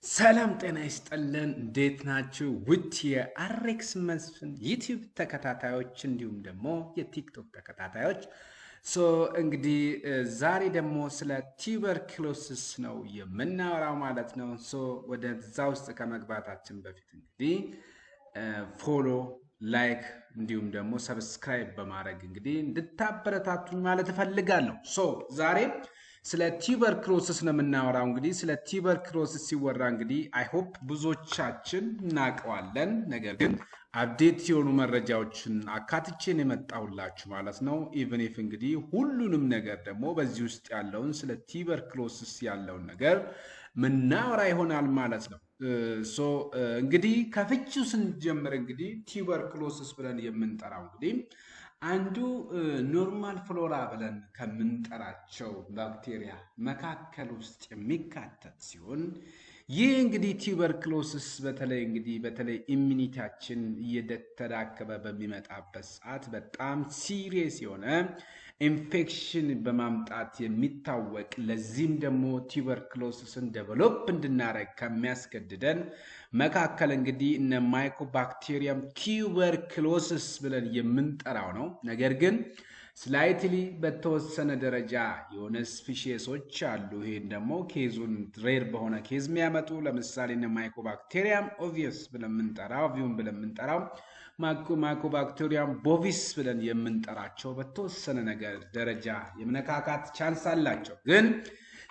ሰላም ጤና ይስጥልን እንዴት ናችሁ? ውድ የአሬክስ መስፍን ዩቲዩብ ተከታታዮች እንዲሁም ደግሞ የቲክቶክ ተከታታዮች እንግዲህ ዛሬ ደግሞ ስለ ቱበርክሎሲስ ነው የምናወራው ማለት ነው። ወደዛ ውስጥ ከመግባታችን በፊት እንግዲህ ፎሎ፣ ላይክ እንዲሁም ደግሞ ሰብስክራይብ በማድረግ እንግዲህ እንድታበረታቱኝ ማለት እፈልጋለሁ። ዛሬ ስለ ቱበርክሎሲስ ነው የምናወራው። እንግዲህ ስለ ቱበርክሎሲስ ሲወራ እንግዲህ አይ ሆፕ ብዙዎቻችን እናውቀዋለን። ነገር ግን አፕዴት የሆኑ መረጃዎችን አካትቼን የመጣሁላችሁ ማለት ነው። ኢቨን ኢፍ እንግዲህ ሁሉንም ነገር ደግሞ በዚህ ውስጥ ያለውን ስለ ቱበርክሎሲስ ያለውን ነገር ምናወራ ይሆናል ማለት ነው። እንግዲህ ከፍቺው ስንጀምር እንግዲህ ቱበርክሎሲስ ብለን የምንጠራው እንግዲህ አንዱ ኖርማል ፍሎራ ብለን ከምንጠራቸው ባክቴሪያ መካከል ውስጥ የሚካተት ሲሆን ይህ እንግዲህ ቱበርክሎሲስ በተለይ ኢሚኒቲያችን እየተዳከመ በሚመጣበት ሰዓት በጣም ሲሪየስ የሆነ ኢንፌክሽን በማምጣት የሚታወቅ ለዚህም ደግሞ ቱበርክሎሲስን ዴቨሎፕ እንድናደርግ ከሚያስገድደን መካከል እንግዲህ እነ ማይኮባክቴሪየም ቱበርክሎሲስ ብለን የምንጠራው ነው። ነገር ግን ስላይትሊ በተወሰነ ደረጃ የሆነ ስፒሺሶች አሉ። ይሄን ደግሞ ኬዙን ሬር በሆነ ኬዝ የሚያመጡ ለምሳሌ እነ ማይኮባክቴሪየም ኦቪየስ ብለን የምንጠራው ማይኮባክቴሪየም ቦቪስ ብለን የምንጠራቸው በተወሰነ ነገር ደረጃ የመነካካት ቻንስ አላቸው። ግን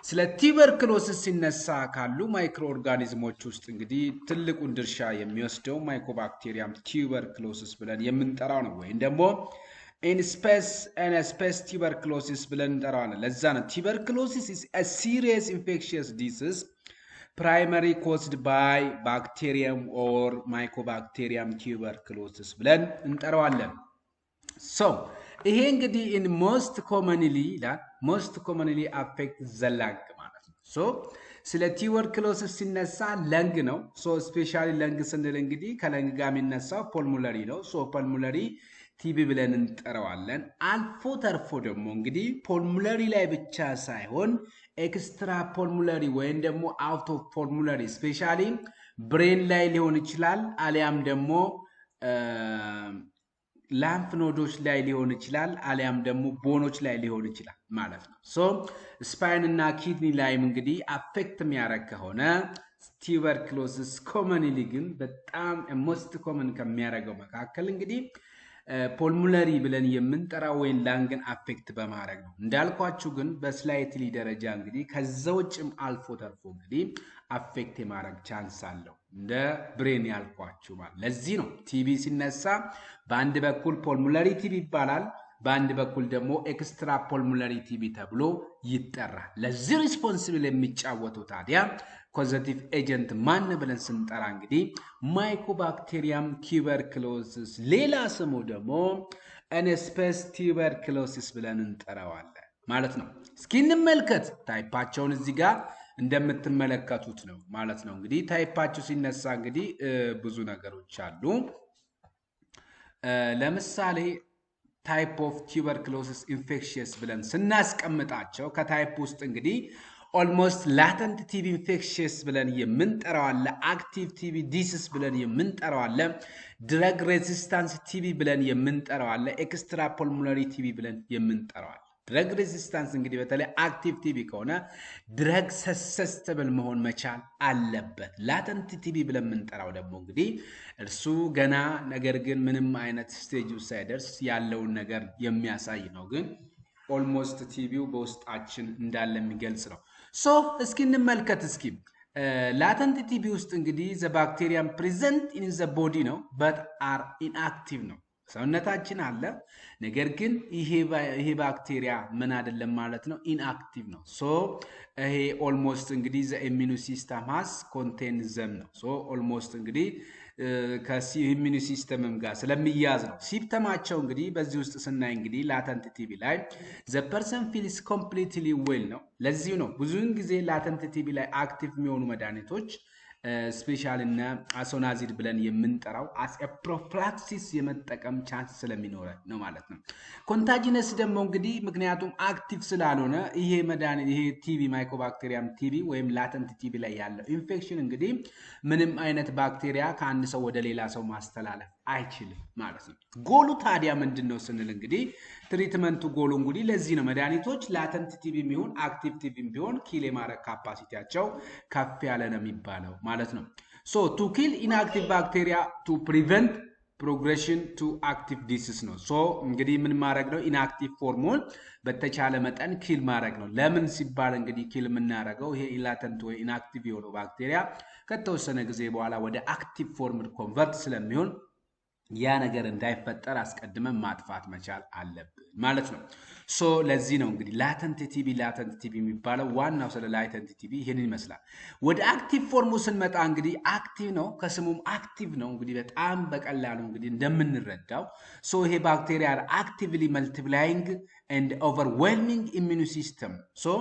ስለ ቱበርክሎሲስ ሲነሳ ካሉ ማይክሮ ኦርጋኒዝሞች ውስጥ እንግዲህ ትልቁን ድርሻ የሚወስደው ማይኮባክቴሪየም ቱበርክሎሲስ ብለን የምንጠራው ነው። ወይም ደግሞ ኢንስፔስ ቱበርክሎሲስ ብለን እንጠራዋለን። ለዛ ነው ቱበርክሎሲስ is a serious infectious disease primarily caused by bacterium or mycobacterium tuberculosis ብለን እንጠራዋለን። ይሄ እንግዲህ in most commonly affect the lung ማለት ነው። ስለ ቱበርክሎሲስ ሲነሳ ለንግ ነው። ስፔሻሊ ለንግ ስንል እንግዲህ ከለንግ ጋር የሚነሳው ፖልሙለሪ ነው። ፖልሙለሪ ቲቢ ብለን እንጠራዋለን። አልፎ ተርፎ ደግሞ እንግዲህ ፖልሙለሪ ላይ ብቻ ሳይሆን ኤክስትራ ፖልሙለሪ ወይም ደግሞ አውት ኦፍ ፖልሙለሪ ስፔሻሊ ብሬን ላይ ሊሆን ይችላል፣ አሊያም ደግሞ ላምፍ ኖዶች ላይ ሊሆን ይችላል፣ አሊያም ደግሞ ቦኖች ላይ ሊሆን ይችላል ማለት ነው። ስፓይን እና ኪድኒ ላይም እንግዲህ አፌክት የሚያደርግ ከሆነ ቱበርክሎሲስ ኮመንሊ ግን በጣም ሞስት ኮመን ከሚያደርገው መካከል እንግዲህ ፖልሙለሪ ብለን የምንጠራው ወይም ላንግን አፌክት በማድረግ ነው። እንዳልኳችሁ ግን በስላይትሊ ደረጃ እንግዲህ ከዛ ውጭም አልፎ ተርፎ እንግዲህ አፌክት የማድረግ ቻንስ አለው እንደ ብሬን ያልኳችሁ ማለት። ለዚህ ነው ቲቢ ሲነሳ በአንድ በኩል ፖልሙለሪ ቲቢ ይባላል፣ በአንድ በኩል ደግሞ ኤክስትራ ፖልሙለሪ ቲቢ ተብሎ ይጠራል። ለዚህ ሪስፖንሲብል የሚጫወተው ታዲያ ኮዘቲቭ ኤጀንት ማን ብለን ስንጠራ እንግዲህ ማይኮባክቴሪየም ቱበርክሎሲስ፣ ሌላ ስሙ ደግሞ ኢንስፔስ ቱበርክሎሲስ ብለን እንጠራዋለን ማለት ነው። እስኪ እንመልከት። ታይፓቸውን እዚህ ጋር እንደምትመለከቱት ነው ማለት ነው። እንግዲህ ታይፓቸው ሲነሳ እንግዲህ ብዙ ነገሮች አሉ። ለምሳሌ ታይፕ ኦፍ ቱበርክሎሲስ ኢንፌክሽየስ ብለን ስናስቀምጣቸው ከታይፕ ውስጥ እንግዲህ ኦልሞስት ላተንት ቲቢ ኢንፌክሽየስ ብለን የምንጠራው አለ፣ አክቲቭ ቲቢ ዲሲስ ብለን የምንጠራው አለ፣ ድረግ ሬዚስታንስ ቲቢ ብለን የምንጠራው አለ፣ ኤክስትራ ፖልሙለሪ ቲቢ ብለን የምንጠራው አለ። ድረግ ሬዚስታንስ እንግዲህ በተለይ አክቲቭ ቲቢ ከሆነ ድረግ ሰሰስተብል መሆን መቻል አለበት። ላተንት ቲቢ ብለን የምንጠራው ደግሞ እንግዲህ እርሱ ገና ነገር ግን ምንም አይነት ስቴጅ ሳይደርስ ያለውን ነገር የሚያሳይ ነው። ግን ኦልሞስት ቲቢው በውስጣችን እንዳለ የሚገልጽ ነው። እስኪ እንመልከት። እስኪ ላተንት ቲቢ ውስጥ እንግዲህ ዘ ባክቴሪያም ፕሬዘንት ኢን ዘ ቦዲ ነው በት አር ኢንአክቲቭ ነው። ሰውነታችን አለ፣ ነገር ግን ይሄ ባክቴሪያ ምን አይደለም ማለት ነው፣ ኢንአክቲቭ ነው። ይሄ ኦልሞስት እንግዲህ ዘ ኢሚኒ ሲስተም ሃስ ኮንቴን ዘም ነው። ኦልሞስት እንግዲህ ከኢሚኒ ሲስተምም ጋር ስለሚያዝ ነው። ሲምፕተማቸው እንግዲህ በዚህ ውስጥ ስናይ እንግዲህ ላተንት ቲቢ ላይ ዘ ፐርሰን ፊልስ ኮምፕሊትሊ ዌል ነው። ለዚህ ነው ብዙውን ጊዜ ላተንት ቲቢ ላይ አክቲቭ የሚሆኑ መድኃኒቶች ስፔሻል እና አሶናዚድ ብለን የምንጠራው አስ ፕሮፍላክሲስ የመጠቀም ቻንስ ስለሚኖረ ነው ማለት ነው። ኮንታጂነስ ደግሞ እንግዲህ ምክንያቱም አክቲቭ ስላልሆነ ይሄ መድኃኒት ይሄ ቲቪ ማይኮባክቴሪያም ቲቪ ወይም ላተንት ቲቪ ላይ ያለው ኢንፌክሽን እንግዲህ ምንም አይነት ባክቴሪያ ከአንድ ሰው ወደ ሌላ ሰው ማስተላለፍ አይችልም ማለት ነው። ጎሉ ታዲያ ምንድን ነው ስንል እንግዲህ ትሪትመንቱ ጎሉ እንግዲህ ለዚህ ነው መድኃኒቶች ላተንት ቲቪ ቢሆን አክቲቭ ቲቪ ቢሆን ኪል የማድረግ ካፓሲቲያቸው ከፍ ያለ ነው የሚባለው ማለት ነው። ሶ ቱ ኪል ኢንአክቲቭ ባክቴሪያ ቱ ፕሪቨንት ፕሮግሬሽን ቱ አክቲቭ ዲሲስ ነው። ሶ እንግዲህ ምን ማድረግ ነው? ኢንአክቲቭ ፎርሙን በተቻለ መጠን ኪል ማድረግ ነው። ለምን ሲባል እንግዲህ ኪል የምናደርገው ይሄ ኢላተንት ወይ ኢንአክቲቭ የሆነው ባክቴሪያ ከተወሰነ ጊዜ በኋላ ወደ አክቲቭ ፎርም ኮንቨርት ስለሚሆን ያ ነገር እንዳይፈጠር አስቀድመን ማጥፋት መቻል አለብን ማለት ነው። ሶ ለዚህ ነው እንግዲህ ላተንት ቲቪ የሚባለው ዋናው ስለ ላተንት ቲቪ ይሄንን ይመስላል። ወደ አክቲቭ ፎርሙ ስንመጣ እንግዲህ አክቲቭ ነው፣ ከስሙም አክቲቭ ነው። እንግዲህ በጣም በቀላሉ እንግዲህ እንደምንረዳው ሶ ይሄ ባክቴሪያ አክቲቭሊ መልቲፕላይንግ ኤንድ ኦቨርዌልሚንግ ኢሚዩን ሲስተም ሶ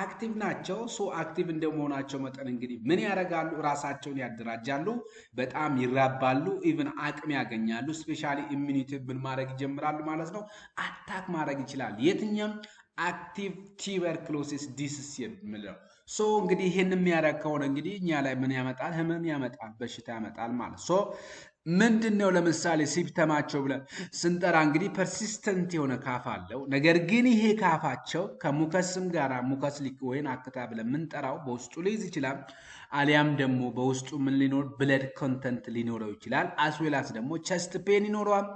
አክቲቭ ናቸው። ሶ አክቲቭ እንደመሆናቸው መጠን እንግዲህ ምን ያደርጋሉ? ራሳቸውን ያደራጃሉ፣ በጣም ይራባሉ፣ ኢቭን አቅም ያገኛሉ። ስፔሻሊ ኢሚኒቲ ምን ማድረግ ይጀምራሉ ማለት ነው፣ አታክ ማድረግ ይችላል። የትኛም አክቲቭ ቱበርክሎሲስ ዲሲስ የምንለው ሶ እንግዲህ ይህን የሚያደርግ ከሆነ እንግዲህ እኛ ላይ ምን ያመጣል? ህመም ያመጣል፣ በሽታ ያመጣል ማለት ሶ ምንድን ነው ለምሳሌ ሲምፕተማቸው ብለን ስንጠራ እንግዲህ ፐርሲስተንት የሆነ ካፍ አለው። ነገር ግን ይሄ ካፋቸው ከሙከስም ጋር ሙከስ ወይን አክታ ብለን የምንጠራው በውስጡ ሊይዝ ይችላል። አሊያም ደግሞ በውስጡ ምን ሊኖር ብለድ ኮንተንት ሊኖረው ይችላል። አስዌላስ ደግሞ ቸስት ፔን ይኖረዋል፣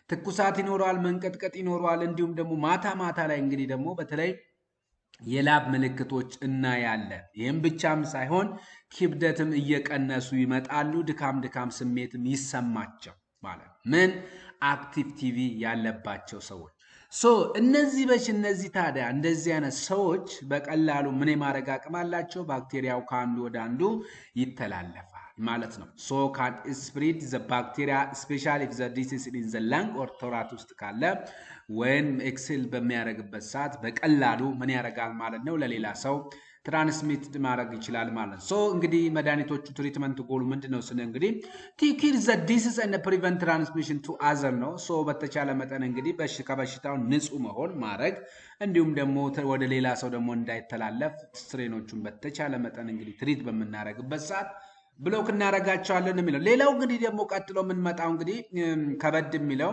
ትኩሳት ይኖረዋል፣ መንቀጥቀጥ ይኖረዋል። እንዲሁም ደግሞ ማታ ማታ ላይ እንግዲህ ደግሞ በተለይ የላብ ምልክቶች እናያለን። ይህም ብቻም ሳይሆን ክብደትም እየቀነሱ ይመጣሉ። ድካም ስሜትም ይሰማቸው ማለት ምን አክቲቭ ቲቪ ያለባቸው ሰዎች ሶ እነዚህ ታዲያ እንደዚህ አይነት ሰዎች በቀላሉ ምን የማድረግ አቅም አላቸው? ባክቴሪያው ከአንዱ ወደ አንዱ ይተላለፋል ማለት ነው። ሶ ካን ስፕሪድ ዘ ባክቴሪያ ስፔሻሊ ኢፍ ዘ ዲሲዝ ኢን ዘ ለንግ ኦር ቶራክስ ውስጥ ካለ ወይም ኤክሴል በሚያደርግበት ሰዓት በቀላሉ ምን ያደርጋል ማለት ነው? ለሌላ ሰው ትራንስሚት ማድረግ ይችላል ማለት ነው። ሶ እንግዲህ መድኃኒቶቹ ትሪትመንት ጎሉ ምንድነው ስለ እንግዲህ ቱ ኪል ዘ ዲሲዝ ኤንድ ፕሪቨንት ትራንስሚሽን ቱ አዘር ነው። ሶ በተቻለ መጠን እንግዲህ ከበሽታው ንጹህ መሆን ማድረግ እንዲሁም ደግሞ ወደ ሌላ ሰው ደግሞ እንዳይተላለፍ ስትሬኖቹን በተቻለ መጠን እንግዲህ ትሪት በምናደርግበት ሰዓት ብሎክ እናደርጋቸዋለን የሚለው። ሌላው እንግዲህ ደግሞ ቀጥሎ የምንመጣው እንግዲህ ከበድ የሚለው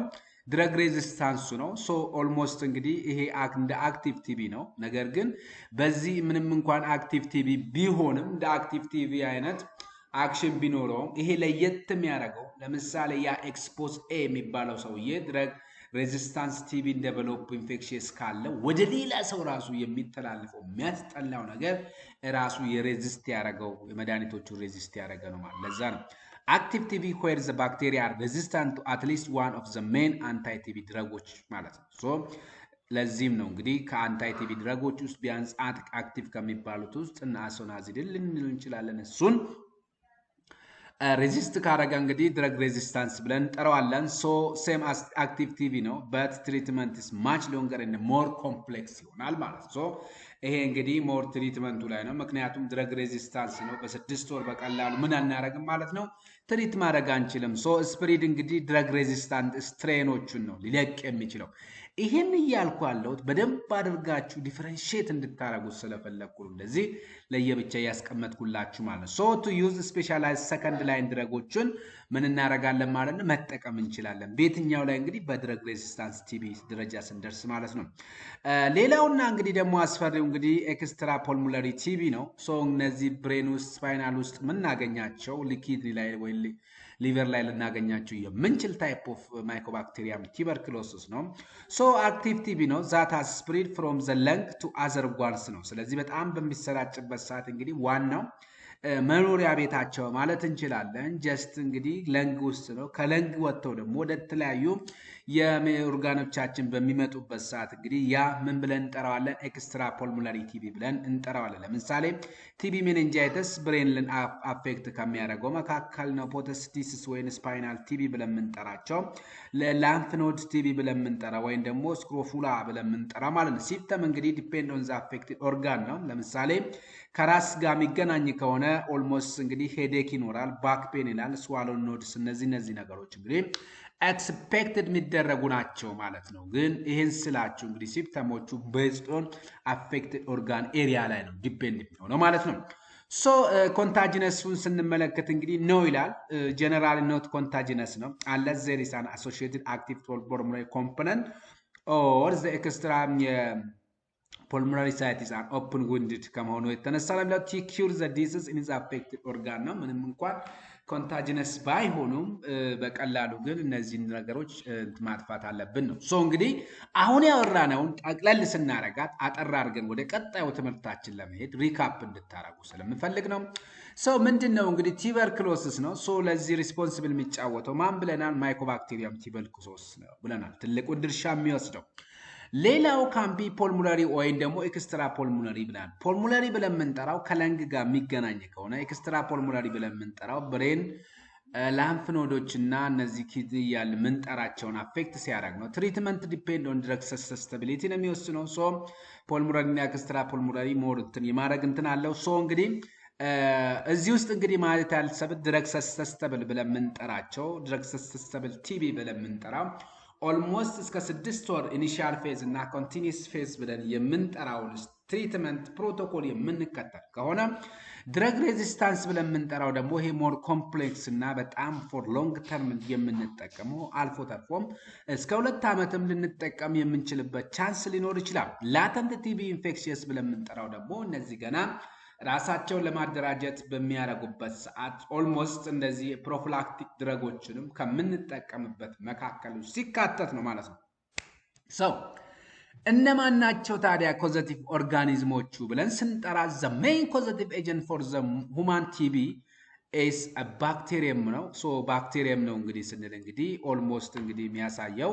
ድረግ ሬዚስታንሱ ነው። ሶ ኦልሞስት እንግዲህ ይሄ እንደ አክቲቭ ቲቪ ነው። ነገር ግን በዚህ ምንም እንኳን አክቲቭ ቲቪ ቢሆንም እንደ አክቲቭ ቲቪ አይነት አክሽን ቢኖረውም ይሄ ለየት የሚያደርገው ለምሳሌ ያ ኤክስፖዝ ኤ የሚባለው ሰውዬ ድረግ ሬዚስታንስ ቲቪ ዴቨሎፕ ኢንፌክሽንስ ካለ ወደ ሌላ ሰው ራሱ የሚተላለፈው የሚያስጠላው ነገር ራሱ የሬዚስት ያደረገው የመድኃኒቶቹ ሬዚስት ያደረገ ነው ማለት ለዛ ነው active TB where the bacteria are resistant to at least one of the main anti-TB drugs ማለት ነው። ሶ ለዚህም ነው እንግዲህ ከአንታይ ቲቢ ድረጎች ውስጥ ቢያንስ አክቲቭ ከሚባሉት ውስጥ እና አሶናዚድን ልንል እንችላለን። እሱን ሬዚስት ካረጋ እንግዲህ ድረግ ሬዚስታንስ ብለን እንጠራዋለን። ሶ ሴም አክቲቭ ቲቪ ነው በት ትሪትመንት ኢዝ ማች ሎንገር ኤንድ ሞር ኮምፕሌክስ ይሆናል ማለት ነው። ሶ ይሄ እንግዲህ ሞር ትሪትመንቱ ላይ ነው። ምክንያቱም ድረግ ሬዚስታንስ ነው። በ6 ወር በቀላሉ ምን አናረግም ማለት ነው ትሪት ማድረግ አንችልም። ሶ ስፕሪድ እንግዲህ ድረግ ሬዚስታንት ስትሬኖቹን ነው ሊለቅ የሚችለው። ይሄን እያልኩ ያለሁት በደንብ አድርጋችሁ ዲፈረንሺየት እንድታረጉ ስለፈለኩ እንደዚህ ለየብቻ ያስቀመጥኩላችሁ ማለት ሶ ቱ ዩዝ ስፔሻላይዝ ሰከንድ ላይን ድረጎችን ምን እናረጋለን ማለት ነው መጠቀም እንችላለን። በየትኛው ላይ እንግዲህ በድረግ ሬዚስታንስ ቲቢ ደረጃ ስንደርስ ማለት ነው። ሌላውና እንግዲህ ደግሞ አስፈሪው እንግዲህ ኤክስትራ ፖልሞናሪ ቲቢ ነው። ሶ እነዚህ ብሬን ውስጥ ስፓይናል ውስጥ ምናገኛቸው ሊኪድኒ ላይ ወይ ሊቨር ላይ ልናገኛቸው የምንችል ታይፕ ኦፍ ማይኮባክቴሪያም ቱበርኩሎሲስ ነው። ሶ አክቲቭ ቲቢ ነው ዛት ሃዝ ስፕሪድ ፍሮም ዘ ለንግ ቱ አዘር ኦርጋንስ ነው። ስለዚህ በጣም በሚሰራጭበት ሰዓት እንግዲህ ዋናው መኖሪያ ቤታቸው ማለት እንችላለን ጀስት እንግዲህ ለንግ ውስጥ ነው። ከለንግ ወጥተው ደግሞ ወደ ተለያዩ የኦርጋኖቻችን በሚመጡበት ሰዓት እንግዲህ ያ ምን ብለን እንጠራዋለን ኤክስትራ ፖልሞናሪ ቲቢ ብለን እንጠራዋለን። ለምሳሌ ቲቢ ሜኒንጃይተስ ብሬንን አፌክት ከሚያደርገው መካከል ነው። ፖተሲቲስ ወይም ስፓይናል ቲቢ ብለን የምንጠራቸው፣ ላምፍ ኖድ ቲቢ ብለን የምንጠራ ወይም ደግሞ ስክሮፉላ ብለን የምንጠራ ማለት ነው። ሲምፕተም እንግዲህ ዲፔንድ ኦን ዘ አፌክትድ ኦርጋን ነው። ለምሳሌ ከራስ ጋር የሚገናኝ ከሆነ ኦልሞስት እንግዲህ ሄዴክ ይኖራል፣ ባክ ፔን ይላል፣ ስዋሎን ኖድስ እነዚህ ነገሮች እንግዲህ ኤክስፔክትድ የሚደረጉ ናቸው ማለት ነው። ግን ይህን ስላችሁ እንግዲህ ሲምፕተሞቹ ቤዝድ ኦን አፌክትድ ኦርጋን ኤሪያ ላይ ነው ዲፔንድ የሚሆነው ማለት ነው። ሶ ኮንታጂነሱን ስንመለከት እንግዲህ ነው ይላል። ጀነራል ኖት ኮንታጂነስ ነው unless there is an associated active pulmonary component or the extra pulmonary site is an open wounded ከመሆኑ የተነሳ ነው to cure the disease in the affected organ ነው። ምንም እንኳን ኮንታጂነስ ባይሆኑም በቀላሉ ግን እነዚህ ነገሮች ማጥፋት አለብን ነው። ሶ እንግዲህ አሁን ያወራነውን ጠቅለል ስናረጋት አጠራ አድርገን ወደ ቀጣዩ ትምህርታችን ለመሄድ ሪካፕ እንድታረጉ ስለምፈልግ ነው። ሶ ምንድነው እንግዲህ ቱበርክሎሲስ ነው። ሶ ለዚህ ሪስፖንሲብል የሚጫወተው ማን ብለናል? ማይኮባክቴሪየም ቱበርክሎሲስ ነው ብለናል። ትልቁ ድርሻ የሚወስደው ሌላው ካምቢ ፖልሙላሪ ወይም ደግሞ ኤክስትራ ፖልሙላሪ ብለን ፖልሙላሪ ብለን የምንጠራው ከለንግ ጋር የሚገናኝ ከሆነ ኤክስትራ ፖልሙላሪ ብለን የምንጠራው ብሬን ላምፍ ኖዶች እና እነዚህ ኪድ ያለ ምንጠራቸውን አፌክት ሲያደርግ ነው። ትሪትመንት ዲፔንድ ኦን ድረግ ሰሰስታቢሊቲ ነው የሚወስነው። ሶ ፖልሙላሪ እና ኤክስትራ ፖልሙላሪ ሞር እንትን የማድረግ እንትን አለው። ሶ እንግዲህ እዚህ ውስጥ እንግዲህ ማለት ያልሰብት ድረግ ሰሰስታብል ብለን የምንጠራቸው ድረግ ሰሰስታብል ቲቢ ብለን የምንጠራው ኦልሞስት እስከ 6 ወር ኢኒሺያል ፌዝ እና ኮንቲኒየስ ፌዝ ብለን የምንጠራውን ትሪትመንት ፕሮቶኮል የምንከተል ከሆነ ድረግ ሬዚስታንስ ብለን የምንጠራው ደግሞ ይሄ ሞር ኮምፕሌክስ እና በጣም ፎር ሎንግ ተርም የምንጠቀመው አልፎ ተርፎም እስከ 2 ዓመትም ልንጠቀም የምንችልበት ቻንስ ሊኖር ይችላል። ላተንት ቲቢ ኢንፌክሽንስ ብለን የምንጠራው ደግሞ እነዚህ ገና ራሳቸውን ለማደራጀት በሚያደርጉበት ሰዓት ኦልሞስት እንደዚህ ፕሮፊላክቲክ ድረጎችንም ከምንጠቀምበት መካከል ሲካተት ነው ማለት ነው። ሰው እነማን ናቸው ታዲያ ኮዘቲቭ ኦርጋኒዝሞቹ ብለን ስንጠራ ዘ ሜን ኮዘቲቭ ኤጀንት ፎር ዘ ሁማን ቲቢ ኤስ ባክቴሪየም ነው። ሶ ባክቴሪየም ነው እንግዲህ ስንል እንግዲህ ኦልሞስት እንግዲህ የሚያሳየው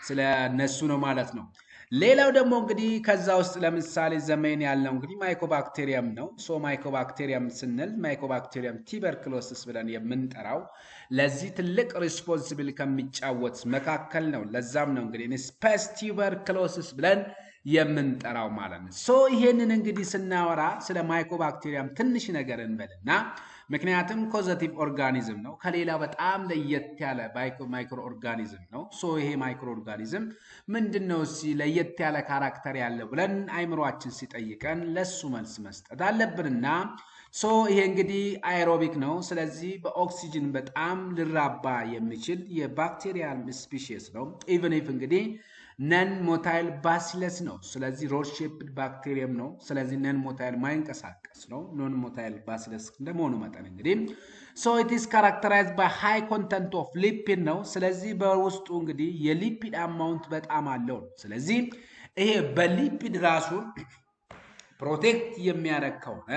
ስለ እነሱ ነው ማለት ነው። ሌላው ደግሞ እንግዲህ ከዛ ውስጥ ለምሳሌ ዘመን ያለው እንግዲህ ማይኮባክቴሪየም ነው። ሶ ማይኮባክቴሪየም ስንል ማይኮባክቴሪየም ቱበርክሎሲስ ብለን የምንጠራው ለዚህ ትልቅ ሪስፖንሲብል ከሚጫወት መካከል ነው። ለዛም ነው እንግዲህ ስፔስ ቱበርክሎሲስ ብለን የምንጠራው ማለት ነው። ሶ ይሄንን እንግዲህ ስናወራ ስለ ማይኮባክቴሪየም ትንሽ ነገር እንበልና ምክንያቱም ኮዘቲቭ ኦርጋኒዝም ነው። ከሌላ በጣም ለየት ያለ ማይክሮ ኦርጋኒዝም ነው። ሶ ይሄ ማይክሮ ኦርጋኒዝም ምንድነው ለየት ያለ ካራክተር ያለው ብለን አይምሮአችን ሲጠይቀን ለሱ መልስ መስጠት አለብንና ሶ ይሄ እንግዲህ አኤሮቢክ ነው። ስለዚህ በኦክሲጅን በጣም ሊራባ የሚችል የባክቴሪያል ስፒሺስ ነው። ኢቨን ኢፍ እንግዲህ ነን ሞታይል ባሲለስ ነው። ስለዚህ ሮድ ሼፕድ ባክቴሪየም ነው። ስለዚህ ነን ሞታይል ማይንቀሳቀስ ነው። ኖን ሞታይል ባሲለስ እንደመሆኑ መጠን እንግዲህ ሶ ኢት ኢዝ ካራክተራይዝድ ባይ ሃይ ኮንተንት ኦፍ ሊፒድ ነው። ስለዚህ በውስጡ እንግዲህ የሊፒድ አማውንት በጣም አለው። ስለዚህ ይሄ በሊፒድ ራሱን ፕሮቴክት የሚያደርግ ከሆነ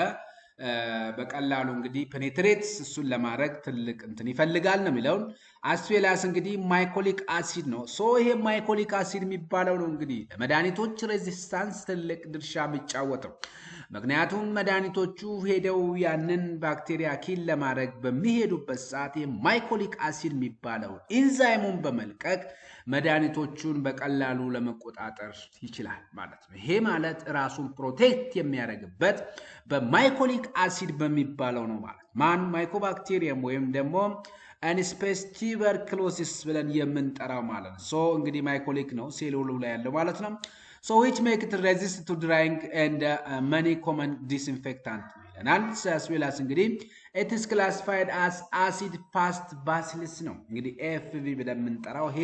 በቀላሉ እንግዲህ ፔኔትሬትስ እሱን ለማድረግ ትልቅ እንትን ይፈልጋል ነው የሚለውን አስዌላስ እንግዲህ ማይኮሊክ አሲድ ነው። ሶ ይሄ ማይኮሊክ አሲድ የሚባለው ነው እንግዲህ ለመድኃኒቶች ሬዚስታንስ ትልቅ ድርሻ የሚጫወተው። ምክንያቱም መድኃኒቶቹ ሄደው ያንን ባክቴሪያ ኪል ለማድረግ በሚሄዱበት ሰዓት ማይኮሊክ አሲድ የሚባለው ኢንዛይሙን በመልቀቅ መድኃኒቶቹን በቀላሉ ለመቆጣጠር ይችላል ማለት ነው። ይሄ ማለት ራሱን ፕሮቴክት የሚያደርግበት በማይኮሊክ አሲድ በሚባለው ነው ማለት ማን ማይኮባክቴሪየም ወይም ደግሞ አንስፔስ ቱበርክሎሲስ ብለን የምንጠራው ማለት ነው። ሶ እንግዲህ ማይኮሊክ ነው ሴሉሉ ላይ ያለው ማለት ነው። So which make it resist to drying and many common disinfectant ይለናል። as well as እንግዲህ it is classified as acid fast bacillus ነው። እንግዲህ AFB ብለን የምንጠራው ይሄ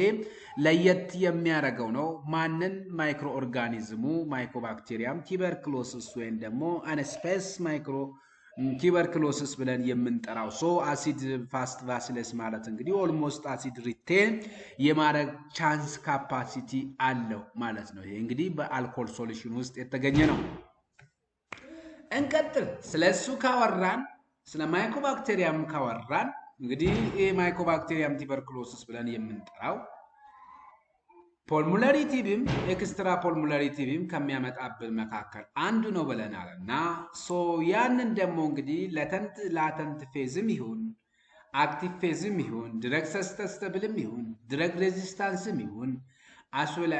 ለየት የሚያደርገው ነው ማንን ማይክሮ ኦርጋኒዝሙ ማይኮባክቴሪየም ቱበርክሎሲስ ወይም ደግሞ አንስፔስ ማይክሮ ቱበርክሎሲስ ብለን የምንጠራው ሶ አሲድ ፋስት ባሲለስ ማለት እንግዲህ ኦልሞስት አሲድ ሪቴን የማድረግ ቻንስ ካፓሲቲ አለው ማለት ነው። ይሄ እንግዲህ በአልኮል ሶሉሽን ውስጥ የተገኘ ነው። እንቀጥል። ስለሱ ካወራን ስለ ማይኮባክቴሪየም ካወራን እንግዲህ ይሄ ማይኮባክቴሪየም ቱበርክሎሲስ ብለን የምንጠራው ፖልሙላሪ ቲቢም ኤክስትራ ፖልሙላሪ ቲቢም ከሚያመጣብን መካከል አንዱ ነው ብለናልና ሶ ያንን ደግሞ እንግዲህ ላተንት ፌዝም ይሁን አክቲቭ ፌዝም ይሁን ድረግ ሰስተስተብልም ይሁን ድረግ ሬዚስታንስም ይሁን አስወላ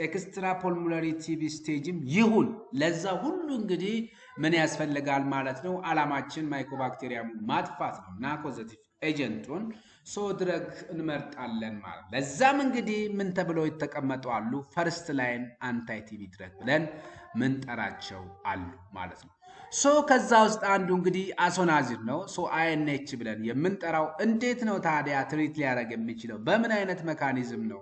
ኤክስትራ ፖልሙላሪ ቲቢ ስቴጅም ይሁን ለዛ ሁሉ እንግዲህ ምን ያስፈልጋል ማለት ነው? አላማችን ማይኮባክቴሪያሙን ማጥፋት ነው እና ኮዘቲቭ ኤጀንቱን ድረግ እንመርጣለን ማለት። ለዛም እንግዲህ ምን ተብለው የተቀመጡ አሉ? ፈርስት ላይን አንታይ ቲቢ ድረግ ብለን ምን ጠራቸው አሉ ማለት ነው። ከዛ ውስጥ አንዱ እንግዲህ አሶናዚድ ነው። አይኤንኤች ብለን የምንጠራው እንዴት ነው ታዲያ ትሪት ሊያደርግ የሚችለው? በምን አይነት ሜካኒዝም ነው?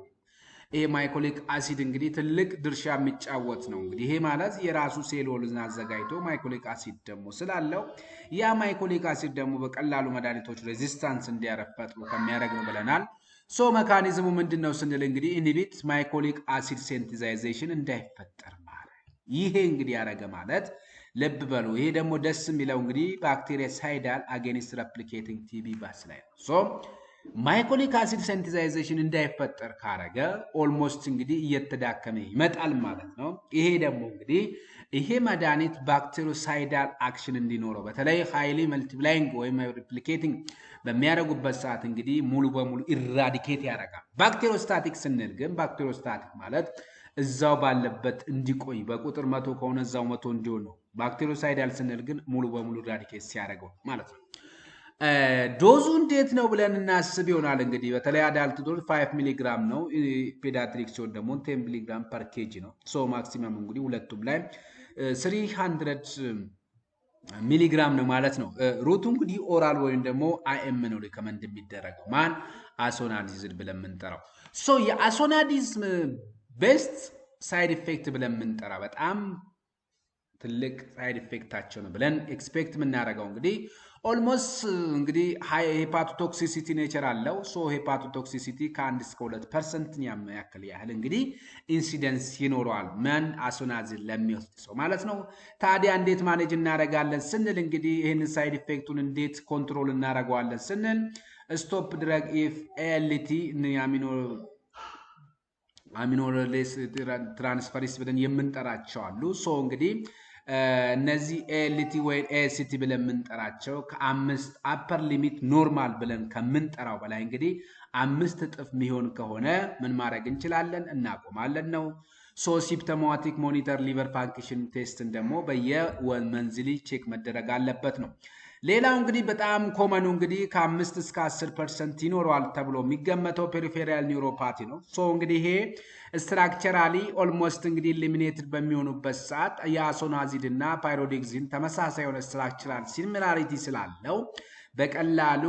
ይሄ ማይኮሊክ አሲድ እንግዲህ ትልቅ ድርሻ የሚጫወት ነው። እንግዲህ ይሄ ማለት የራሱ ሴሎልን አዘጋጅቶ ማይኮሊክ አሲድ ደግሞ ስላለው ያ ማይኮሊክ አሲድ ደግሞ በቀላሉ መድኃኒቶች ሬዚስታንስ እንዲያረፈጥሩ ከሚያደርግ ነው ብለናል። ሜካኒዝሙ ምንድን ነው ስንል እንግዲህ ኢንሂቢት ማይኮሊክ አሲድ ሴንቲዛይዜሽን እንዳይፈጠር ማለት ይሄ እንግዲህ ያደረገ ማለት ልብ በሉ። ይሄ ደግሞ ደስ የሚለው እንግዲህ ባክቴሪሳይዳል አጌንስት ሬፕሊኬቲንግ ቲቢ ባስ ላይ ነው። ማይኮሊክ አሲድ ሴንቲዛይዜሽን እንዳይፈጠር ካረገ ኦልሞስት እንግዲህ እየተዳከመ ይመጣል ማለት ነው። ይሄ ደግሞ እንግዲህ ይሄ መድኃኒት ባክቴሪሳይዳል አክሽን እንዲኖረው በተለይ ሃይሊ መልቲፕላይንግ ወይም ሪፕሊኬቲንግ በሚያደርጉበት ሰዓት እንግዲህ ሙሉ በሙሉ ኢራዲኬት ያደርጋል። ባክቴሪዮስታቲክ ስንል ግን ባክቴሪዮስታቲክ ማለት እዛው ባለበት እንዲቆይ በቁጥር 100 ከሆነ እዛው 100 እንዲሆን ነው። ባክቴሪዮሳይዳል ስንል ግን ሙሉ በሙሉ ኢራዲኬት ሲያደርገው ማለት ነው። ዶዙ እንዴት ነው ብለን እናስብ ይሆናል። እንግዲህ በተለይ አዳልት ዶዝ 5 ሚሊግራም ነው። ፔዲያትሪክ ሲሆን ደግሞ 10 ሚሊግራም ፐር ኬጂ ነው። ማክሲመም እንግዲህ ሁለቱም ላይ 300 ሚሊግራም ነው ማለት ነው። ሩቱ እንግዲህ ኦራል ወይም ደግሞ አይኤም ነው ሪከመንድ የሚደረገው ማን አሶናዲዝን ብለን የምንጠራው። የአሶናዲዝም ቤስት ሳይድ ኢፌክት ብለን የምንጠራ በጣም ትልቅ ሳይድ ኢፌክታቸው ነው ብለን ኤክስፔክት የምናደርገው እንግዲህ ኦልሞስት እንግዲህ ሄፓቶቶክሲሲቲ ኔቸር አለው። ሄፓቶቶክሲሲቲ ከ1 እስከ 2% ያክል ያህል እንግዲህ ኢንሲደንስ ይኖረዋል ማን አሶናዚን ለሚወስድ ሰው ማለት ነው። ታዲያ እንዴት ማኔጅ እናደርጋለን ስንል እንግዲህ ይህንን ሳይድ ኢፌክቱን እንዴት ኮንትሮል እናደርገዋለን ስንል ስቶፕ ድረግ ኢፍ ኤልቲ አሚኖሬስ ትራንስፈሪስ ብለን የምንጠራቸው አሉ። እንግዲህ እነዚህ ኤልቲ ወይ ኤሲቲ ብለን የምንጠራቸው ከ5 አፐር ሊሚት ኖርማል ብለን ከምንጠራው በላይ እንግዲህ 5 እጥፍ የሚሆን ከሆነ ምን ማድረግ እንችላለን? እናቆማለን ነው። ሲምፕቶማቲክ ሞኒተር ሊቨር ፋንክሽን ቴስትን ደግሞ በየመንዝሊ ቼክ መደረግ አለበት ነው። ሌላው እንግዲህ በጣም ኮመኑ እንግዲህ ከ5 እስከ 10% ይኖረዋል ተብሎ የሚገመተው ፔሪፌራል ኒውሮፓቲ ነው። እንግዲህ ይሄ ስትራክቸራሊ ኦልሞስት እንግዲህ ኢሊሚኔትድ በሚሆኑበት ሰዓት የአሶናዚድ እና ፓይሮዲክሲን ተመሳሳይ የሆነ ስትራክቸራል ሲሚላሪቲ ስላለው በቀላሉ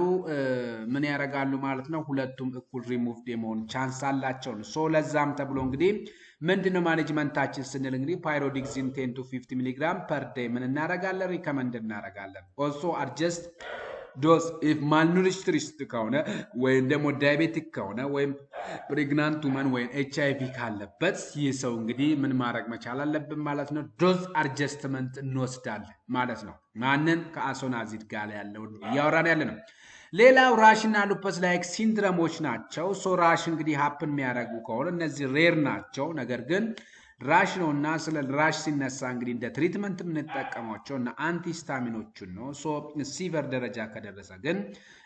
ምን ያደርጋሉ ማለት ነው? ሁለቱም እኩል ሪሙቭድ የመሆን ቻንስ አላቸው ነው። ለዛም ተብሎ እንግዲህ ምንድነው ማኔጅመንታችን ስንል እንግዲህ ፓይሮዲክሲን 10 to 50 ሚሊግራም ፐር ዴይ ምን እናደርጋለን? ሪከመንድ እናደርጋለን። ኦልሶ አድጀስት ዶዝ ኢፍ ማልኑሪሽድ ከሆነ ወይም ደግሞ ዳያቤቲክ ከሆነ ወይም ፕሬግናንት ውመን ወይም HIV ካለበት ይህ ሰው እንግዲህ ምን ማድረግ መቻል አለብን ማለት ነው? ዶዝ አድጀስትመንት እንወስዳለን ማለት ነው። ማንን? ከአሶናዚድ ጋር ያለው እያወራን ያለ ነው። ሌላው ራሽ እና ሉፐስ ላይክ ሲንድረሞች ናቸው። ራሽ እንግዲህ ሀፕን የሚያደርጉ ከሆነ እነዚህ ሬር ናቸው። ነገር ግን ራሽ ነው እና ስለ ራሽ ሲነሳ እንግዲህ እንደ ትሪትመንት የምንጠቀማቸው እና አንቲስታሚኖችን ነው። ሲቨር ደረጃ ከደረሰ ግን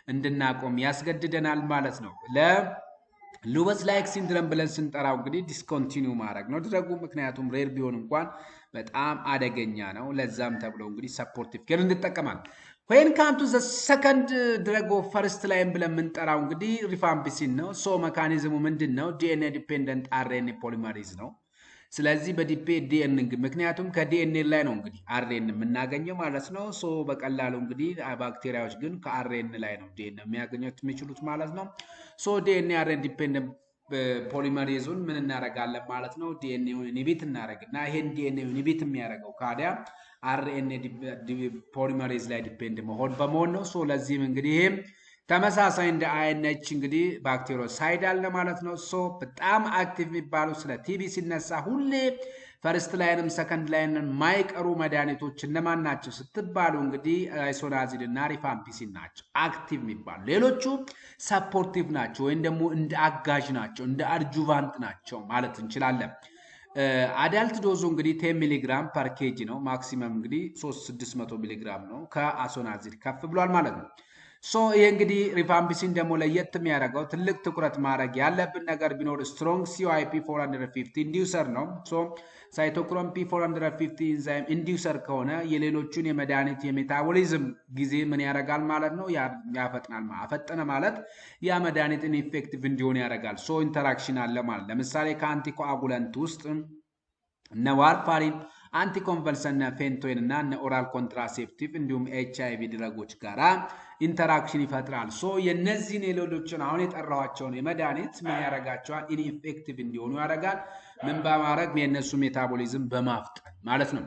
እንድናቆም ያስገድደናል ማለት ነው። ለሉፐስ ላይክ ሲንድረም ብለን ስንጠራው እንግዲህ ዲስኮንቲኒው ማድረግ ነው ድረጉ። ምክንያቱም ሬር ቢሆን እንኳን በጣም አደገኛ ነው። ለዛም ተብሎ እንግዲህ ሰፖርቲቭ ኬር እንጠቀማል። ወይን ካምቱ ዘ ሰከንድ ድረግ ኦፍ ፈርስት ላይን ብለን የምንጠራው እንግዲህ ሪፋምፒሲን ነው። ሜካኒዝሙ ምንድን ነው? ዲኤንኤ ዲፔንደንት አርኤንኤ ፖሊመሬዝ ነው። ስለዚህ ምክንያቱም ከዲኤንኤ ላይ ነው እንግዲህ አርኤን የምናገኘው ማለት ነው። በቀላሉ እንግዲህ ባክቴሪያዎች ግን ከአርኤን ላይ ነው ዲኤንኤ የሚያገኙት የሚችሉት ማለት ነው። ዲኤንኤ አርኤን ዲፔንደንት ፖሊመሬዙን ምን እናደርጋለን ማለት ነው? ዲኤንኤውን ኢንሂቢት እናደርግና ይሄን ዲኤንኤ ኢንሂቢት የሚያደርገው ካዲያ አርኤንኤ ፖሊመሬዝ ላይ ዲፔንድ በመሆን ነው። ለዚህም እንግዲህ ይሄም ተመሳሳይ እንደ አይኤንኤች እንግዲህ ባክቴሪዮሳይዳል ነው ማለት ነው። በጣም አክቲቭ የሚባሉ ስለ ቲቢ ሲነሳ ሁሌ ፈርስት ላይንም ሰከንድ ላይንም ማይቀሩ መድኃኒቶች እነማን ናቸው ስትባሉ እንግዲህ አይሶናዚድ እና ሪፋምፒሲን ናቸው አክቲቭ የሚባሉ። ሌሎቹ ሰፖርቲቭ ናቸው ወይም ደግሞ እንደ አጋዥ ናቸው፣ እንደ አድጁቫንት ናቸው ማለት እንችላለን። አዳልት ዶዙ እንግዲህ 10 ሚሊግራም ፐር ኬጂ ነው። ማክሲመም እንግዲህ 600 ሚሊግራም ነው። ከአሶናዚድ ከፍ ብሏል ማለት ነው። ሶ ይሄ እንግዲህ ሪፋምፒሲን ደግሞ ለየት የሚያደርገው ትልቅ ትኩረት ማድረግ ያለብን ነገር ቢኖር ስትሮንግ CYP 450 ኢንዲዩሰር ነው። ሶ ሳይቶክሮም P450 ኢንዛይም ኢንዲዩሰር ከሆነ የሌሎቹን የመድኃኒት የሜታቦሊዝም ጊዜ ምን ያደርጋል ማለት ነው? ያፈጥናል። አፈጠነ ማለት ያ መድኃኒት ኢንፌክቲቭ እንዲሆን ያደርጋል። ሶ ኢንተራክሽን አለ ማለት ለምሳሌ ከአንቲኮአጉለንት ውስጥ እነ ዋርፋሪን አንቲኮንቨልሰን ፌንቶይን እና ኦራል ኮንትራሴፕቲቭ እንዲሁም HIV ድረጎች ጋራ ኢንተራክሽን ይፈጥራል። ሶ የነዚህን የሌሎችን አሁን የጠራኋቸውን የመድኃኒት ምን ያደርጋቸዋል? ኢንፌክቲቭ እንዲሆኑ ያደርጋል። ምን በማድረግ የነሱ ሜታቦሊዝም በማፍጠን ማለት ነው።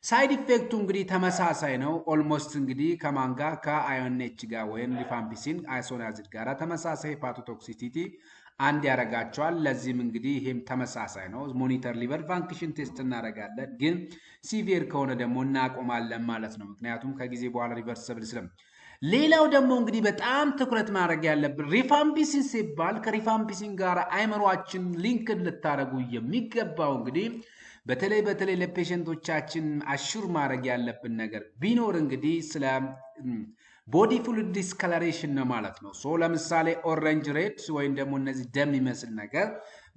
ሳይድ ኢፌክቱ እንግዲህ ተመሳሳይ ነው። ኦልሞስት እንግዲህ ከማን ጋር ከአዮኔች ጋር ወይም ሪፋምፒሲን አይሶናዚድ ጋራ ተመሳሳይ ሄፓቶቶክሲሲቲ አንድ ያደርጋቸዋል። ለዚህም እንግዲህ ይሄም ተመሳሳይ ነው። ሞኒተር ሊቨር ፋንክሽን ቴስት እናደርጋለን፣ ግን ሲቪር ከሆነ ደግሞ እናቆማለን ማለት ነው። ምክንያቱም ከጊዜ በኋላ ሪቨርሰብል ስለም። ሌላው ደግሞ እንግዲህ በጣም ትኩረት ማድረግ ያለብን ሪፋምፒሲን ሲባል ከሪፋምፒሲን ጋር አይምሯችን ሊንክ ልታደርጉ የሚገባው እንግዲህ በተለይ ለፔሸንቶቻችን አሹር ማድረግ ያለብን ነገር ቢኖር እንግዲህ ስለ ቦዲ ፍሉድ ዲስከለሬሽን ነው ማለት ነው። ሶ ለምሳሌ ኦሬንጅ ሬድ ወይም ደግሞ እነዚህ ደም ይመስል ነገር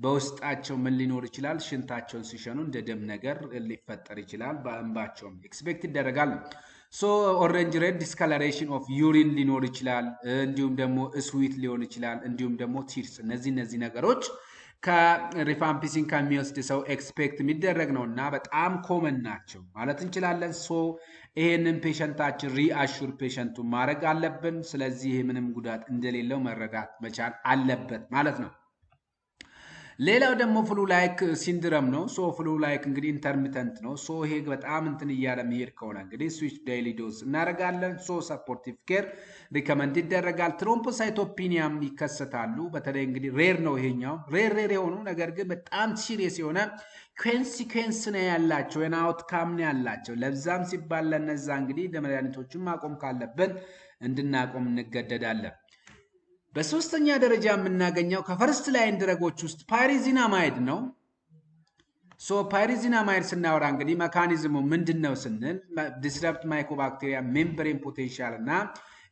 በውስጣቸው ምን ሊኖር ይችላል? ሽንታቸውን ሲሸኑ እንደ ደም ነገር ሊፈጠር ይችላል። በእንባቸውም ኤክስፔክት ይደረጋል። ሶ ኦሬንጅ ሬድ ዲስከለሬሽን ኦፍ ዩሪን ሊኖር ይችላል። እንዲሁም ደግሞ ስዊት ሊሆን ይችላል። እንዲሁም ደግሞ ቲርስ። እነዚህ ነገሮች ከሪፋምፒሲን ከሚወስድ ሰው ኤክስፔክት የሚደረግ ነው እና በጣም ኮመን ናቸው ማለት እንችላለን። ሶ ይሄንን ፔሸንታችን ሪአሹር ፔሸንቱን ማድረግ አለብን። ስለዚህ ምንም ጉዳት እንደሌለው መረዳት መቻል አለበት ማለት ነው። ሌላው ደግሞ ፍሉ ላይክ ሲንድረም ነው። ሶ ፍሉ ላይክ እንግዲህ ኢንተርሚተንት ነው። ሶ ይሄ በጣም እንትን እያለ መሄድ ከሆነ እንግዲህ ስዊች ዴይሊ ዶዝ እናደርጋለን። ሶ ሰፖርቲቭ ኬር ሪከመንድ ይደረጋል። ትሮምቦሳይቶፒኒያም ይከሰታሉ። በተለይ እንግዲህ ሬር ነው ይሄኛው ሬር የሆኑ ነገር ግን በጣም ሲሪየስ የሆነ ኮንሲኩዌንስ ነው ያላቸው የና አውትካም ነው ያላቸው። ለዛም ሲባል ለነዛ እንግዲህ ለመድኃኒቶችን ማቆም ካለብን እንድናቆም እንገደዳለን። በሶስተኛ ደረጃ የምናገኘው ከፈርስት ላይን ድረጎች ውስጥ ፓይሪዚናማይድ ነው። ሶ ፓይሪዚናማይድ ስናወራ እንግዲህ መካኒዝሙ ምንድን ነው ስንል ዲስረፕት ማይኮባክቴሪያ ሜምብሬን ፖቴንሻል እና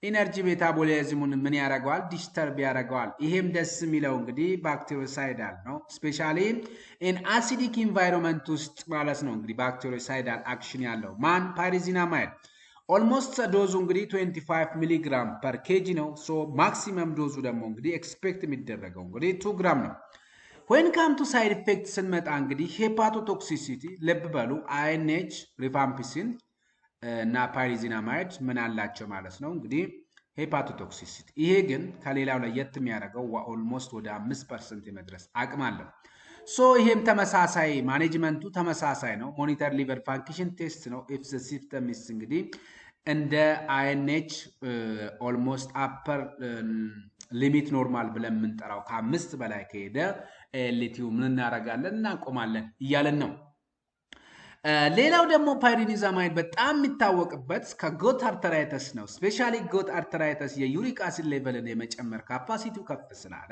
ኢነርጂ ሜታቦሊዝሙን ምን ያደርገዋል? ዲስተርብ ያደርገዋል። ይሄም ደስ የሚለው እንግዲህ ባክቴሪዮሳይዳል ነው። ስፔሻሊ ኢን አሲዲክ ኢንቫይሮንመንት ውስጥ ማለት ነው እንግዲህ ባክቴሪዮሳይዳል አክሽን ያለው ማን? ፓይሪዚናማይድ። ኦልሞስት ዶዙ እንግዲህ 25 ሚሊግራም ፐር ኬጂ ነው። ሶ ማክሲመም ዶዙ ደግሞ እንግዲህ ኤክስፔክት የሚደረገው እንግዲህ 2 ግራም ነው። ወይን ካም ቱ ሳይድ ኢፌክት ስንመጣ እንግዲህ ሄፓቶቶክሲሲቲ ልብ በሉ አይኤንኤች ሪፋምፒሲን እና ፓይሪዚናማይድ ምን አላቸው ማለት ነው እንግዲህ ሄፓቶቶክሲሲቲ። ይሄ ግን ከሌላው ለየት የሚያደርገው ኦልሞስት ወደ 5% የመድረስ አቅም አለው። ሶ ይሄም ተመሳሳይ ማኔጅመንቱ ተመሳሳይ ነው። ሞኒተር ሊቨር ፋንክሽን ቴስት ነው። ኢፍ ዘ ሲስተም ኢዝ እንግዲህ እንደ አይኤንኤች ኦልሞስት አፐር ሊሚት ኖርማል ብለን የምንጠራው ከ5 በላይ ከሄደ ኤልቲዩ ምን እናደርጋለን? እናቆማለን እያለን ነው። ሌላው ደግሞ ፓይሪኒዛማይድ በጣም የሚታወቅበት ከጎት አርተራይተስ ነው። ስፔሻሊ ጎት አርተራይተስ የዩሪክ አሲድ ሌቨልን የመጨመር ካፓሲቲው ከፍ ስላለ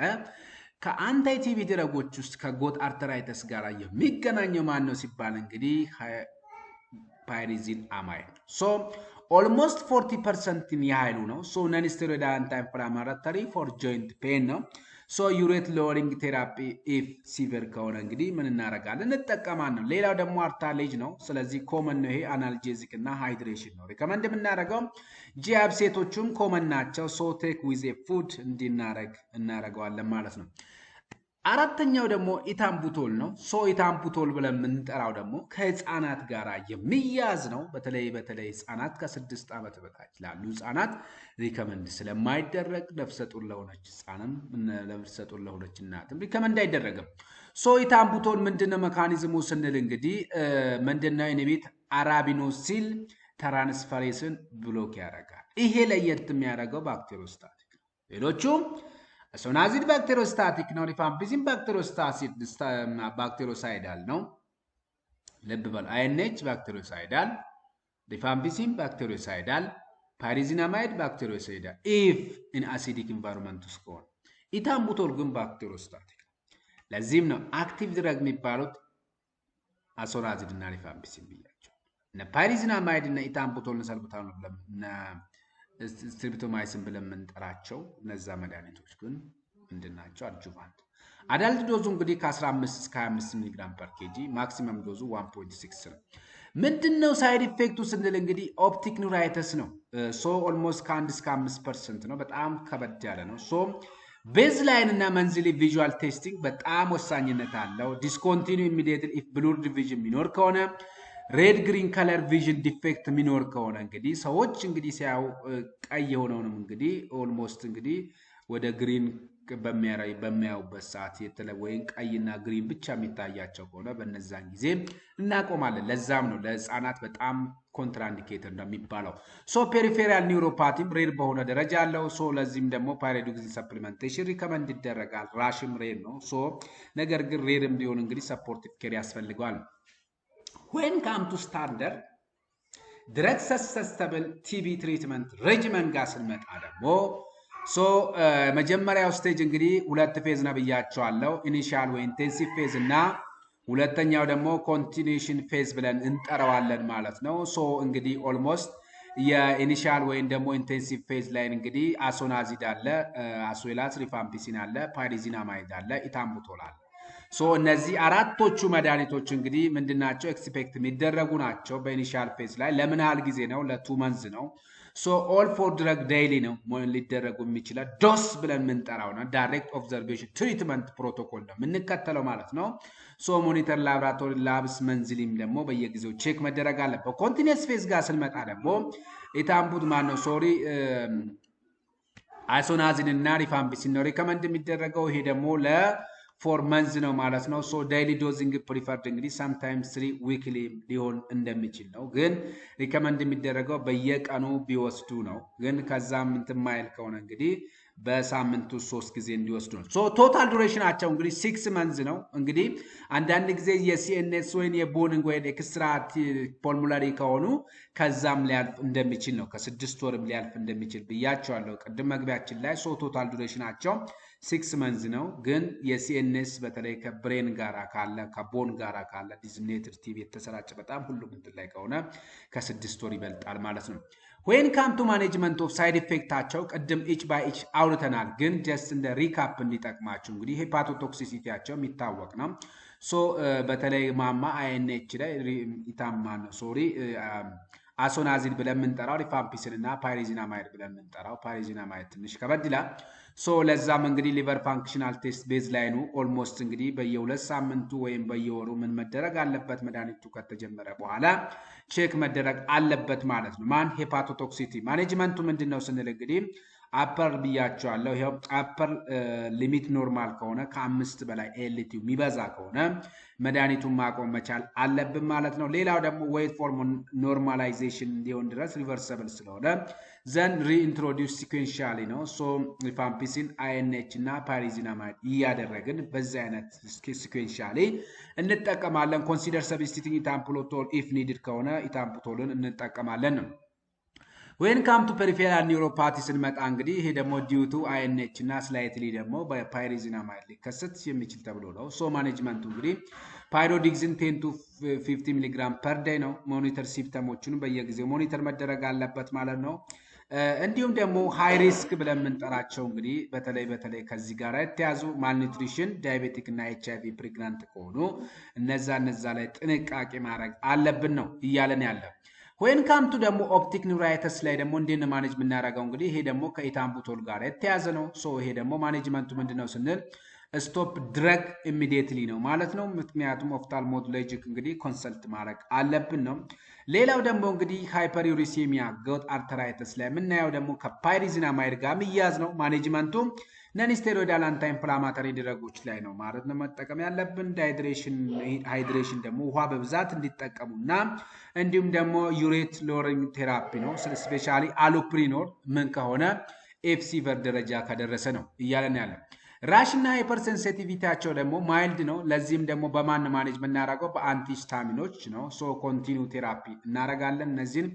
ከአንታይ ቲቪ ድረጎች ውስጥ ከጎት አርተራይተስ ጋር የሚገናኘው ማን ነው ሲባል እንግዲህ ፓይሪዚን አማይድ። ሶ ኦልሞስት 40% የኃይሉ ነው። ሶ ነን ስቴሮይዳል አንቲ ኢንፍላማቶሪ ፎር ጆይንት ፔን ነው። ሶ ዩሬት ሎወሪንግ ቴራፒ ኢፍ ሲቨር ከሆነ እንግዲህ ምን እናደርጋለን? እንጠቀማለን። ሌላው ደግሞ አርታሌጅ ነው። ስለዚህ ኮመን ነው ይሄ። አናልጄዚክ እና ሃይድሬሽን ነው ሪከመንድ የምናደርገው። ጂአብ ሴቶቹም ኮመን ናቸው። ሶ ቴክ ዊዝ ፉድ እናደርገዋለን ማለት ነው። አራተኛው ደግሞ ኢታምቡቶል ነው። ሶ ኢታምቡቶል ብለን የምንጠራው ደግሞ ከህፃናት ጋር የሚያዝ ነው። በተለይ ህፃናት ከ6 ዓመት በታች ላሉ ህፃናት ሪከመንድ ስለማይደረግ ነፍሰ ጡር ለሆነች ህፃንም ነፍሰ ጡር ለሆነች እናትም ሪከመንድ አይደረግም። ሶ ኢታምቡቶል ምንድነው መካኒዝሙ ስንል እንግዲህ ምንድነው ኢንሂቢት አራቢኖሲል ትራንስፈሬስን ብሎክ ያደርጋል። ይሄ ለየት የሚያደርገው ባክቴሪዮስታቲክ ነው። ሌሎቹም አይሶናዚድ ባክቴሪዮስታቲክ ነው። ሪፋምፒሲን ባክቴሪዮሳይዳል ነው። ልብ በል አይኤንኤች ባክቴሪዮሳይዳል፣ ሪፋምፒሲን ባክቴሪዮሳይዳል፣ ፓይሪዚናማይድ ባክቴሪዮሳይዳል ኢፍ ኢን አሲዲክ ኢንቫይሮንመንት ውስጥ ከሆነ። ኢታምቡቶል ግን ባክቴሪዮስታቲክ ነው። ለዚህም ነው አክቲቭ ድረግ የሚባሉት አይሶናዚድ እና ሪፋምፒሲን ብያቸው። እነ ፓይሪዚናማይድ እና ኢታምቡቶል ሰልቡታል ስትሪፕቶማይሲን ብለን የምንጠራቸው እነዛ መድኃኒቶች ግን ምንድናቸው? አድጁቫንት። አዳልት ዶዙ እንግዲህ ከ15 እስከ 25 ሚሊግራም ፐር ኬጂ፣ ማክሲመም ዶዙ 1.6 ነው። ምንድነው ሳይድ ኢፌክቱ ስንል እንግዲህ ኦፕቲክ ኒውራይተስ ነው። ሶ ኦልሞስት ከ1 እስከ 5% ነው። በጣም ከበድ ያለ ነው። ሶ ቤዝ ላይን እና መንዝሊ ቪዥዋል ቴስቲንግ በጣም ወሳኝነት አለው። ዲስኮንቲኒው ኢሚዲየትሊ ኢፍ ብሉርድ ቪዥን የሚኖር ከሆነ ሬድ ግሪን ከለር ቪዥን ዲፌክት የሚኖር ከሆነ እንግዲህ ሰዎች እንግዲህ ሲያዩ ቀይ የሆነውንም እንግዲህ ኦልሞስት እንግዲህ ወደ ግሪን በሚያዩበት ሰዓት ወይም ቀይና ግሪን ብቻ የሚታያቸው ከሆነ በነዛን ጊዜ እናቆማለን። ለዛም ነው ለህፃናት በጣም ኮንትራኢንዲኬተር እንደሚባለው። ሶ ፔሪፌሪያል ኒውሮፓቲም ሬር በሆነ ደረጃ አለው። ሶ ለዚህም ደግሞ ፓይሪዶክሲን ሰፕሊመንቴሽን ሪከመንድ ይደረጋል። ራሽም ሬር ነው። ሶ ነገር ግን ሬርም ቢሆን እንግዲህ ሰፖርቲቭ ኬር ያስፈልገዋል። when come to standard drug susceptible TB ትሪትመንት ሬጂመን ጋር ስንመጣ ደግሞ መጀመሪያው ስቴጅ እንግዲህ ሁለት ፌዝ ነው ብያቸዋለሁ። ኢኒሻል ወይ ኢንቴንሲቭ ፌዝ እና ሁለተኛው ደግሞ ኮንቲኒዩሽን ፌዝ ብለን እንጠራዋለን ማለት ነው። ሶ እንግዲህ ኦልሞስት የኢኒሻል ወይም ደግሞ ኢንቴንሲቭ ፌዝ ላይ እንግዲህ አሶናዚድ አለ፣ አስዌላስ ሪፋምፒሲን አለ፣ ፓይሪዚናማይድ አለ፣ ኢታምቡቶል አለ። ሶ እነዚህ አራቶቹ መድኃኒቶች እንግዲህ ምንድናቸው? ኤክስፔክት የሚደረጉ ናቸው በኢኒሻል ፌዝ ላይ። ለምን ያህል ጊዜ ነው? ለ2 መንዝ ነው። ሶ ኦል ፎር ድረግ ዴይሊ ነው ሊደረጉ የሚችለው። ዶስ ብለን የምንጠራው ነው ዳይሬክት ኦብዘርቬሽን ትሪትመንት ፕሮቶኮል ነው የምንከተለው ማለት ነው። ሶ ሞኒተር ላብራቶሪ ላብስ መንዝሊም ደግሞ በየጊዜው ቼክ መደረግ አለበት። ኮንቲኒየስ ፌዝ ጋር ስንመጣ ደግሞ ኢታምቡት ማነው ሶሪ አይሶናዚን እና ሪፋምፒሲን ነው ሪከመንድ የሚደረገው። ይሄ ደግሞ ለ4 መንዝ ነው ማለት ነው። ሶ ዳይሊ ዶዚንግ ፕሪፈርድ እንግዲህ ሳምታይምስ 3 ዊክሊ ሊሆን እንደሚችል ነው። ግን ሪከመንድ የሚደረገው በየቀኑ ቢወስዱ ነው። ግን ከዛም እንትን ማይል ከሆነ እንግዲህ በሳምንቱ 3 ጊዜ እንዲወስዱ ነው። ሶ ቶታል ዱሬሽናቸው እንግዲህ 6 መንዝ ነው። እንግዲህ አንዳንድ ጊዜ የሲኤንኤስ ወይም የቦኒንግ ወይም ኤክስትራ ፖልሙላሪ ከሆኑ ከዛም ሊያልፍ እንደሚችል ነው። ከ6 ወርም ሊያልፍ እንደሚችል ብያቸዋለሁ ቅድም መግቢያችን ላይ። ሶ ቶታል ዱሬሽናቸው 6 መንዝ ነው። ግን የሲኤንኤስ በተለይ ከብሬን ጋራ ካለ ከቦን ጋራ ካለ ዲዝሚኔትድ ቲቪ የተሰራጨ በጣም ሁሉም እንትን ላይ ከሆነ ከ6 ወር ይበልጣል ማለት ነው። when come to management of side effectቸው ቅድም ኢች ባይ ኢች አውርተናል። ግን ጀስት እንደ ሪካፕ እንዲጠቅማችሁ እንግዲህ ሄፓቶቶክሲሲቲያቸው የሚታወቅ ነው። ሶ በተለይ ማማ አይኤንኤች ላይ ኢታማ ነው ሶሪ አሶናዚን ብለን የምንጠራው ሪፋምፒሲን እና ፓይሪዚናማይድ ብለን የምንጠራው ፓይሪዚናማይድ ትንሽ ከበድ ይላል። ሶ ለዛም እንግዲህ ሊቨር ፋንክሽናል ቴስት ቤዝ ላይኑ ኦልሞስት እንግዲህ በየ2 ሳምንቱ ወይም በየወሩ ምን መደረግ አለበት? መድኃኒቱ ከተጀመረ በኋላ ቼክ መደረግ አለበት ማለት ነው። ማን ሄፓቶቶክሲቲ ማኔጅመንቱ ምንድን ነው ስንል እንግዲህ አፐር ብያቸዋለሁ። ይሄው አፐር ሊሚት ኖርማል ከሆነ ከ5 በላይ ኤልቲው የሚበዛ ከሆነ መድኃኒቱን ማቆም መቻል አለብን ማለት ነው። ሌላው ደግሞ ዌይት ፎርም ኖርማላይዜሽን እንዲሆን ድረስ ሪቨርሰብል ስለሆነ ዘን ሪኢንትሮዲውስ ሲኩዌንሻሊ ነው። ሶ ሪፋምፒሲን አይኤንኤች እና ፓይሪዚናማይድ እያደረግን በዚህ አይነት ሲኩዌንሻሊ እንጠቀማለን። ኮንሲደር ሰብስቲቲንግ ኢታምቡቶል ኢፍ ኒድድ ከሆነ ኢታምቡቶልን እንጠቀማለን ነው። when come to peripheral neuropathy ስንመጣ እንግዲህ ይሄ ደግሞ ዲዩ ቱ አይኤንኤች እና ስላይትሊ ደግሞ በፓይሪዚናማይድ ሊከሰት የሚችል ተብሎ ነው። ሶ ማኔጅመንቱ እንግዲህ ፓይሮዲክሲን 10 to 50 ሚሊግራም ፐር ዴይ ነው። ሞኒተር ሲምፕተሞቹን በየጊዜው ሞኒተር መደረግ አለበት ማለት ነው። እንዲሁም ደግሞ ሃይ ሪስክ ብለን የምንጠራቸው እንግዲህ በተለይ ከዚህ ጋር የተያዙ ማልኒትሪሽን፣ ዳያቤቲክ እና ኤችአይቪ ፕሬግናንት ከሆኑ እነዛ ላይ ጥንቃቄ ማድረግ አለብን ነው እያለን ያለው። when come to ደግሞ ኦፕቲክ ኒውራይተስ ላይ ደግሞ እንዴት ማኔጅ የምናደርገው እንግዲህ ይሄ ደግሞ ከኢታምቡቶል ጋር የተያዘ ነው። ሶ ይሄ ደግሞ ማኔጅመንቱ ምንድነው ስንል ስቶፕ ድረግ ኢሚዲየትሊ ነው ማለት ነው። ምክንያቱም ኦፍታልሞሎጂክ እንግዲህ ኮንሰልት ማድረግ አለብን ነው። ሌላው ደግሞ እንግዲህ ሃይፐርዩሪሲሚያ ጎት አርተራይተስ ላይ የምናየው ደግሞ ከፓይሪዚናማይድ ጋር የሚያዝ ነው። ማኔጅመንቱ ነን ስቴሮይዳል አንቲ ኢንፍላማተሪ ድረጎች ላይ ነው ማለት ነው መጠቀም ያለብን። ሃይድሬሽን ደግሞ ውሃ በብዛት እንዲጠቀሙና እንዲሁም ደግሞ ዩሬት ሎሪንግ ቴራፒ ነው። ስፔሻሊ አሎፕሪኖል ምን ከሆነ ኤፍሲቨር ደረጃ ከደረሰ ነው እያለን ያለ። ራሽና ሃይፐርሴንሲቲቪቲያቸው ደግሞ ማይልድ ነው። ለዚህም ደግሞ በማን ማኔጅ የምናደርገው በአንቲስታሚኖች ነው። ሶ ኮንቲኒው ቴራፒ እናደርጋለን። እነዚህን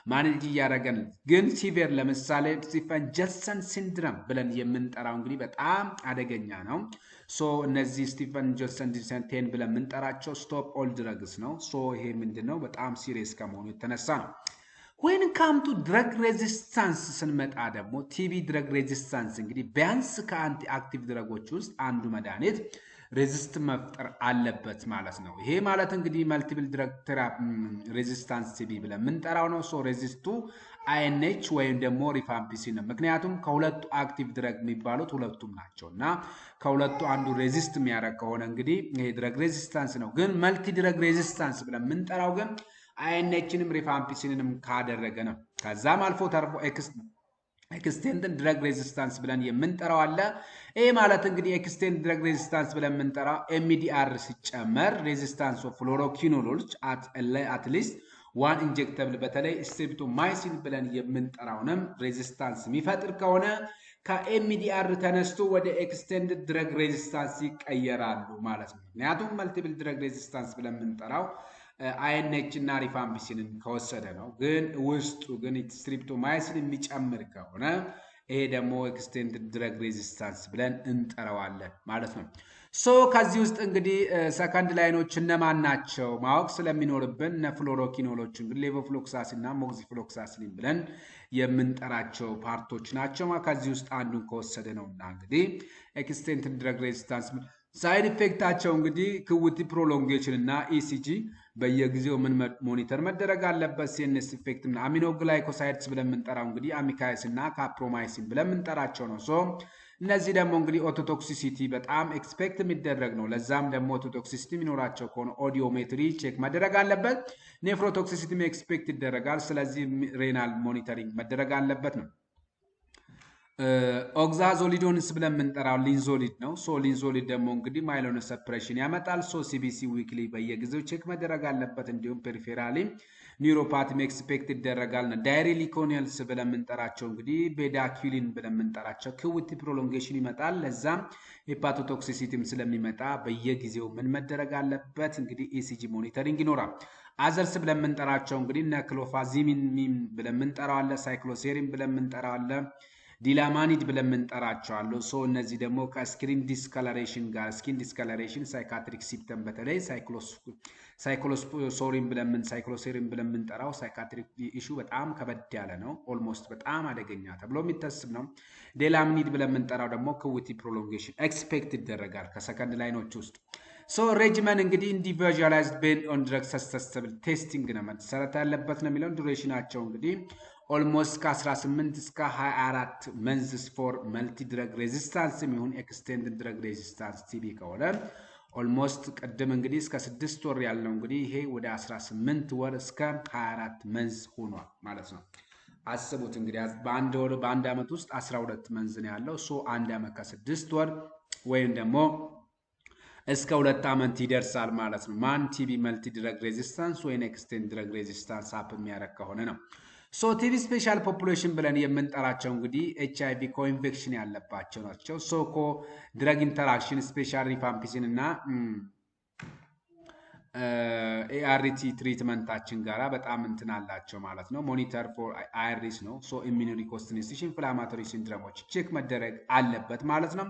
ማኔጅ እያደረገን ግን ሲቪር ለምሳሌ ስቲፈን ጆንሰን ሲንድረም ብለን የምንጠራው እንግዲህ በጣም አደገኛ ነው። ሶ እነዚህ ስቲፈን ጆንሰን ዲሰንቴን ብለን የምንጠራቸው ስቶፕ ኦል ድረግስ ነው። ሶ ይሄ ምንድነው በጣም ሲሪየስ ከመሆኑ የተነሳ ነው። when come to drug resistance ስንመጣ ደግሞ ቲቢ ድረግ ሬዚስታንስ እንግዲህ ቢያንስ ከአንቲ አክቲቭ ድረጎች ውስጥ አንዱ መድኃኒት ሬዚስት መፍጠር አለበት ማለት ነው። ይሄ ማለት እንግዲህ መልቲፕል ድረግ ሬዚስታንስ ቲቢ ብለን የምንጠራው ነው። ሶ ሬዚስቱ አይኤንኤች ወይም ደግሞ ሪፋምፒሲን ነው። ምክንያቱም ከሁለቱ አክቲቭ ድረግ የሚባሉት ሁለቱም ናቸው እና ከሁለቱ አንዱ ሬዚስት የሚያደርግ ከሆነ እንግዲህ ይሄ ድረግ ሬዚስታንስ ነው። ግን መልቲ ድረግ ሬዚስታንስ ብለን የምንጠራው ግን አይኤንኤችንም ሪፋምፒሲንንም ካደረገ ነው። ከዛም አልፎ ተርፎ ኤክስቴንድድ ድረግ ሬዚስታንስ ብለን የምንጠራው አለ። ይሄ ማለት እንግዲህ ኤክስቴንድድ ድረግ ሬዚስታንስ ብለን የምንጠራው ኤምዲአር ሲጨመር ሬዚስታንስ ኦፍ ፍሎሮኪኖሎች አት ሊስት ዋን ኢንጀክተብል በተለይ ስትሪፕቶማይሲን ብለን የምንጠራውንም ሬዚስታንስ የሚፈጥር ከሆነ ከኤምዲአር ተነስቶ ወደ ኤክስቴንድድ ድረግ ሬዚስታንስ ይቀየራሉ ማለት ነው። ምክንያቱም መልቲፕል ድረግ ሬዚስታንስ ብለን የምንጠራው አይኤንኤች እና ሪፋምፒሲንን ከወሰደ ነው። ግን ውስጡ ግን ስትሪፕቶማይሲን የሚጨምር ከሆነ ይሄ ደግሞ ኤክስቴንድድ ድረግ ሬዚስታንስ ብለን እንጠራዋለን ማለት ነው። ሶ ከዚህ ውስጥ እንግዲህ ሰከንድ ላይኖች እነማን ናቸው ማወቅ ስለሚኖርብን እነ ፍሎሮኪኖሎች እንግዲህ ሌቮፍሎክሳሲን እና ሞክሲፍሎክሳሲን ብለን የምንጠራቸው ፓርቶች ናቸው። ከዚህ ውስጥ አንዱን ከወሰደ ነውና እንግዲህ ኤክስቴንድድ ድረግ ሬዚስታንስ ሳይድ ኢፌክታቸው እንግዲህ ክውቲ ፕሮሎንጌሽን እና ኢሲጂ በየጊዜው ምን ሞኒተር መደረግ አለበት። ሲኤንኤስ ኢፌክት እና አሚኖግላይኮሳይድስ ብለን የምንጠራው እንግዲህ አሚካይስ እና ካፕሮማይሲን ብለን የምንጠራቸው ነው። ሶ እነዚህ ደግሞ እንግዲህ ኦቶቶክሲሲቲ በጣም ኤክስፔክት የሚደረግ ነው። ለዛም ደግሞ ኦቶቶክሲሲቲ የሚኖራቸው ከሆነ ኦዲዮሜትሪ ቼክ መደረግ አለበት። ኔፍሮቶክሲሲቲ ኤክስፔክት ይደረጋል። ስለዚህ ሬናል ሞኒተሪንግ መደረግ አለበት ነው። ኦግዛዞሊዶንስ ብለን የምንጠራው ሊንዞሊድ ነው። ሶ ሊንዞሊድ ደግሞ እንግዲህ ማይሎን ሰፕሬሽን ያመጣል። ሶ ሲቢሲ ዊክሊ በየጊዜው ቼክ መደረግ አለበት። እንዲሁም ፔሪፌራሊ ኒውሮፓቲም ኤክስፔክት ይደረጋል ነው። ዳይሪሊኮኒልስ ብለን የምንጠራቸው እንግዲህ ቤዳኪሊን ብለን የምንጠራቸው ክውቲ ፕሮሎንጌሽን ይመጣል። ለዛም ሄፓቶቶክሲሲቲም ስለሚመጣ በየጊዜው ምን መደረግ አለበት እንግዲህ ኢሲጂ ሞኒተሪንግ ይኖራል። አዘርስ ብለን የምንጠራቸው እንግዲህ እነ ክሎፋዚሚን ብለን የምንጠራው አለ። ሳይክሎሴሪን ብለን የምንጠራው አለ። ዲላማኒድ ብለን የምንጠራቸዋለሁ። ሶ እነዚህ ደግሞ ከስክሪን ዲስከለሬሽን ጋር ስኪን ዲስከለሬሽን ሳይካትሪክ ሲምፕተም በተለይ ሳይክሎሶሪን ብለን የምንጠራው ሳይካትሪክ ኢሹ በጣም ከበድ ያለ ነው። ኦልሞስት በጣም አደገኛ ተብሎ የሚታሰብ ነው። ዲላማኒድ ብለን የምንጠራው ደግሞ ክውቲ ፕሮሎንጌሽን ኤክስፔክት ይደረጋል ከሰከንድ ላይኖች ውስጥ። ሶ ሬጅመን እንግዲህ ኢንዲቪጁዋላይዝድ ቤዝድ ኦን ድረግ ሰሰስቲብል ቴስቲንግ ነው መሰረት ያለበት ነው የሚለው። ዱሬሽናቸው እንግዲህ ኦልሞስት ከ18 እስከ 24 መንዝስ ፎር መልቲ ድረግ ሬዚስታንስ የሚሆን ኤክስቴንድድ ድረግ ሬዚስታንስ ቲቢ ከሆነ ኦልሞስት ቅድም እንግዲህ እስከ 6 ወር ያለው እንግዲህ ይሄ ወደ 18 ወር እስከ 24 መንዝ ሆኗል ማለት ነው። አስቡት እንግዲህ በአንድ ዓመት ውስጥ 12 መንዝ ነው ያለው። ሶ አንድ ዓመት ከ6 ወር ወይም ደግሞ እስከ 2 ዓመት ይደርሳል ማለት ነው። ማን ቲቢ መልቲ ድረግ ሬዚስታንስ ወይም ኤክስቴንድ ድረግ ሬዚስታንስ አፕ የሚያደርግ ከሆነ ነው። ሶ ቲቢ ስፔሻል ፖፑሌሽን ብለን የምንጠራቸው እንግዲህ ኤችአይቪ ኮኢንፌክሽን ያለባቸው ናቸው። ሶ ድረግ ኢንተራክሽን ስፔሻል ሪፋምፒሲን እና ኤአርቲ ትሪትመንታችን ጋራ በጣም እንትን አላቸው ማለት ነው። ሞኒተር ፎር አይሪስ ነው። ሶ ኢሚዩን ሪኮንስቲቱሽን ኢንፍላማቶሪ ሲንድሮሞች ቼክ መደረግ አለበት ማለት ነው።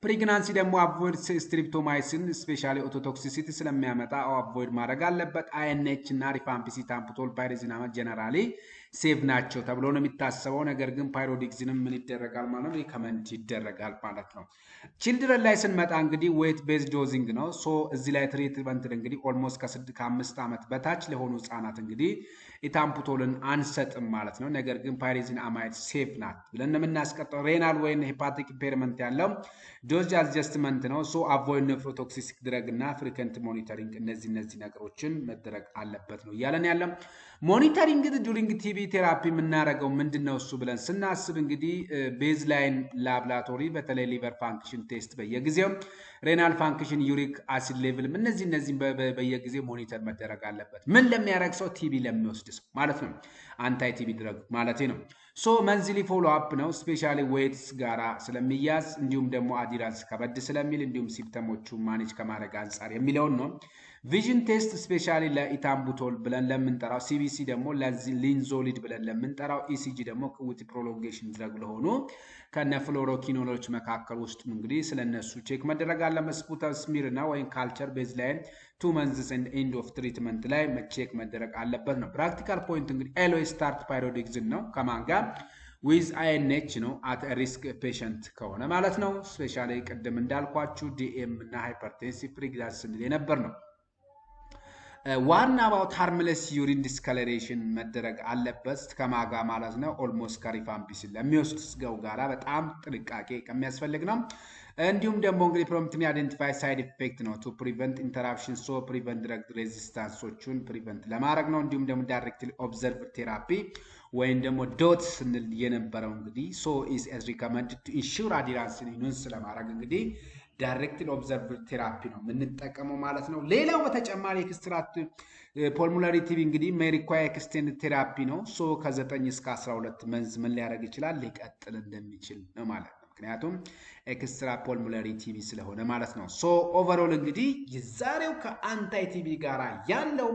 ፕሬግናንሲ ደግሞ አቮይድ ስትሪፕቶማይሲን ስፔሻሊ ኦቶቶክሲሲቲ ስለሚያመጣ አቮይድ ማድረግ አለበት። አይኤንኤች እና ሪፋምፒሲ ታምፕቶል ፓይሪዚናማ ጀነራሊ ሴቭ ናቸው ተብሎ ነው የሚታሰበው። ነገር ግን ፓይሮዲክሲንም ምን ይደረጋል ማለት ነው ሪከመንድ ይደረጋል ማለት ነው። ቺልድረን ላይ ስንመጣ እንግዲህ ዌት ቤዝ ዶዚንግ ነው። ሶ እዚህ ላይ ትሪትመንት እንግዲህ ኦልሞስት ከ5 ዓመት በታች ለሆኑ ህጻናት እንግዲህ ኢታምፑቶልን አንሰጥም ማለት ነው። ነገር ግን ፓይሪዚናማይድ ሴቭ ናት ብለን የምናስቀጠው። ሬናል ወይም ሄፓቲክ ኢምፔርመንት ያለው ዶዝ አድጀስትመንት ነው። ሶ አቮይድ ኔፍሮቶክሲክ ድረግ እና ፍሪከንት ሞኒተሪንግ እነዚህ ነገሮችን መደረግ አለበት ነው እያለን ያለው። ሞኒተሪንግ ዱሪንግ ቲቢ ቴራፒ የምናደርገው ምንድነው እሱ ብለን ስናስብ እንግዲህ ቤዝላይን ላብራቶሪ በተለይ ሊቨር ፋንክሽን ቴስት በየጊዜው ሬናል ፋንክሽን ዩሪክ አሲድ ሌቭል እነዚህ በየጊዜው ሞኒተር መደረግ አለበት። ምን ለሚያደርግ ሰው ቲቢ ለሚወስድ ሰው ማለት ነው። አንታይ ቲቢ ድረግ ማለት ነው። ሶ መንዝሊ ፎሎ አፕ ነው ስፔሻሊ ዌትስ ጋራ ስለሚያዝ እንዲሁም ደግሞ አዲራንስ ከበድ ስለሚል እንዲሁም ሲምፕተሞቹ ማኔጅ ከማድረግ አንጻር የሚለውን ነው። ቪዥን ቴስት ስፔሻሊ ለኢታምቡቶል ብለን ለምንጠራው፣ ሲቢሲ ደግሞ ለሊንዞሊድ ብለን ለምንጠራው፣ ኢሲጂ ደግሞ ክዊት ፕሮሎንጌሽን ድረግ ለሆኑ ከነ ፍሎሮኪኖሎች መካከል ውስጥ እንግዲህ ስለነሱ ቼክ መደረግ አለበት። ስፑተም ስሚር እና ወይም ካልቸር ቤዝ ላይ 2 months and end of treatment ላይ ቼክ መደረግ አለበት ነው። ፕራክቲካል ፖይንት እንግዲህ ኤልዌይ ስታርት ፓይሮዲክስን ነው ከማን ጋር ዊዝ አይኤንኤች ነው አት ሪስክ ፔሸንት ከሆነ ማለት ነው። ስፔሻሊ ቅድም እንዳልኳችሁ ዲኤም እና ሃይፐርቴንሲቭ ፕሬግናንሲ ስንል የነበር ነው። ዋና አባውት ሃርምለስ ዩሪን ዲስከለሬሽን መደረግ አለበት ከማጋ ማለት ነው። ኦልሞስት ከሪፋምፒሲን ለሚወስድ ስጋው ጋራ በጣም ጥንቃቄ ከሚያስፈልግ ነው። እንዲሁም ደግሞ እንግዲህ ፕሮምፕትሊ አይደንቲፋይ ሳይድ ኢፌክት ነው ቱ ፕሪቨንት ኢንተራፕሽን ሶ ፕሪቨንት ድረግ ሬዚስታንሶቹን ፕሪቨንት ለማድረግ ነው። እንዲሁም ደግሞ ዳይሬክትሊ ኦብዘርቭ ቴራፒ ወይም ደግሞ ዶት ስንል የነበረው እንግዲህ ሶ ኢዝ አስ ሪከመንድድ ቱ ኢንሹር አዲራንስን ኢኑንስ ለማድረግ እንግዲህ ዳይሬክትሊ ኦብዘርቭ ቴራፒ ነው የምንጠቀመው ማለት ነው። ሌላው በተጨማሪ ኤክስትራክት ፖልሞናሪ ቲቢ እንግዲህ ሜሪኳይ ኤክስቴንድ ቴራፒ ነው። ሶ ከ9 እስከ 12 መንዝ ምን ሊያደርግ ይችላል ሊቀጥል እንደሚችል ነው ማለት ነው። ምክንያቱም ኤክስትራ ፖልሞናሪ ቲቢ ስለሆነ ማለት ነው። ሶ ኦቨርኦል እንግዲህ የዛሬው ከአንታይ ቲቢ ጋራ ያለው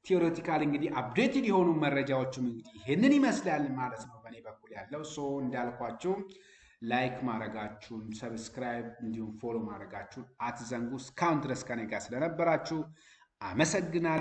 ቲዮሬቲካል እንግዲህ አፕዴትድ የሆኑ መረጃዎችም እንግዲህ ይሄንን ይመስላል ማለት ነው በእኔ በኩል ያለው። ሶ እንዳልኳችሁ ላይክ ማድረጋችሁን ሰብስክራይብ እንዲሁም ፎሎ ማድረጋችሁን አትዘንጉ። እስካሁን ድረስ ከኔ ጋር ስለነበራችሁ አመሰግናለሁ።